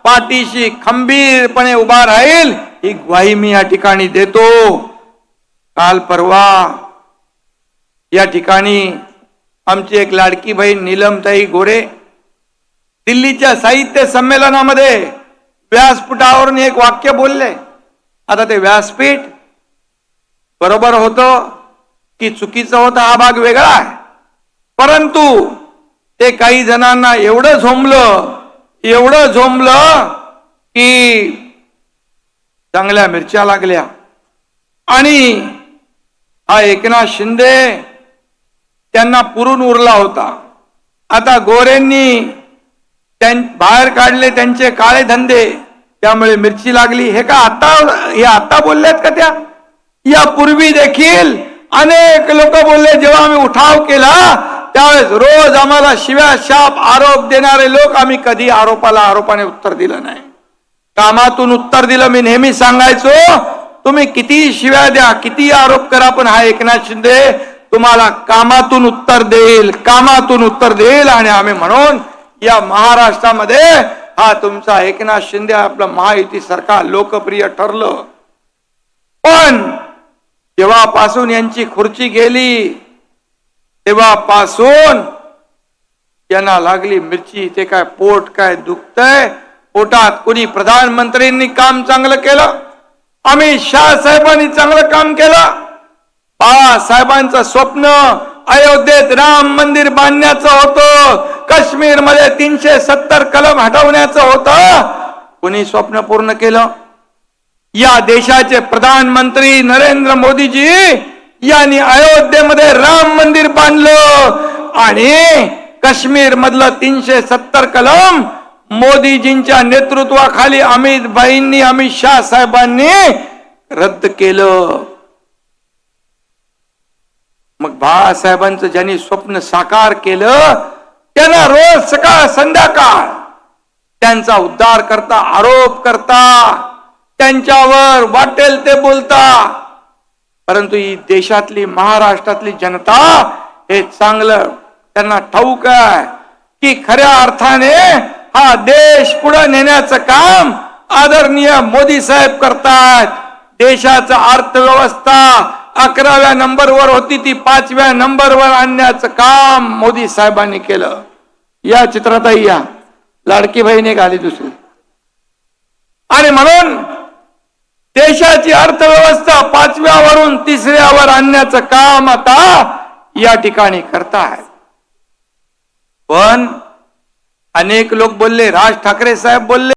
पाठीशी खंबीरपणे उभा राहील ही ग्वाही मी या ठिकाणी देतो। काल परवा या ठिकाणी आमची एक लाडकी बहीण नीलमताई गोरे दिल्लीच्या साहित्य संमेलनामध्ये व्यासपीठावरून एक वाक्य बोलले। आता ते व्यासपीठ बरोबर होतं की चुकीचं होतं हा भाग वेगळा आहे, परंतु ते काही जणांना एवढं झोंबलं की चांगल्या मिरच्या लागल्या। आणि हा एकनाथ शिंदे त्यांना पुरून उरला होता। आता गोरेंनी बाहेर काढले त्यांचे काळे धंदे, त्यामुळे मिरची लागली। हे आता बोललेत का त्या? यापूर्वी देखील अनेक लोक बोलले। जेव्हा आम्ही उठाव केला त्यावेळेस रोज आम्हाला शिव्या शाप आरोप देणारे लोक, आम्ही कधी आरोपाने उत्तर दिलं नाही, कामातून उत्तर दिलं। मी नेहमी सांगायचो तुम्ही किती शिव्या द्या, किती आरोप करा, पण हा एकनाथ शिंदे तुम्हाला कामातून उत्तर देईल। आणि आम्ही म्हणून या महाराष्ट्रामध्ये हा तुमचा एकनाथ शिंदे आपलं महायुती सरकार लोकप्रिय ठरलं। पण जेव्हापासून यांची खुर्ची गेली तेव्हापासून यांना लागली मिरची। ते काय पोट काय दुखतंय पोटात? कोणी प्रधानमंत्र्यांनी काम चांगलं केलं? अमित शाह साहेबांनी चांगलं काम केलं? बाळासाहेबांचं स्वप्न अयोध्येत राम मंदिर बांधण्याचं होतं, काश्मीर मध्ये 370 कलम हटवण्याचं होतं, कोणी स्वप्न पूर्ण केलं? या देशाचे प्रधानमंत्री नरेंद्र मोदीजी यांनी अयोध्येमध्ये राम मंदिर बांधलं आणि काश्मीर मधलं 370 कलम मोदीजींच्या नेतृत्वाखाली अमित शाह साहेबांनी रद्द केलं। मग बाळासाहेबांचं ज्यांनी स्वप्न साकार केलं त्यांना रोज सकाळ संध्याकाळ त्यांचा उद्धार करता, आरोप करता, त्यांच्यावर वाटेल ते बोलता। परंतु ही देशातली महाराष्ट्रातली जनता हे चांगलं त्यांना ठाऊक आहे की खऱ्या अर्थाने हा देश पुढे नेण्याचं काम आदरणीय मोदी साहेब करतात। देशाचा अर्थव्यवस्था 11व्या नंबरवर होती, ती 5व्या नंबरवर आणण्याचं काम मोदी साहेबांनी केलं। या चित्रातही या लाडकी बहीण एक आली दुसरी। आणि म्हणून देशाची अर्थव्यवस्था 5व्यावरून 3ऱ्यावर आणण्याचं काम आता या ठिकाणी करताय। पण अनेक लोक बोलले, राज ठाकरे साहेब बोलले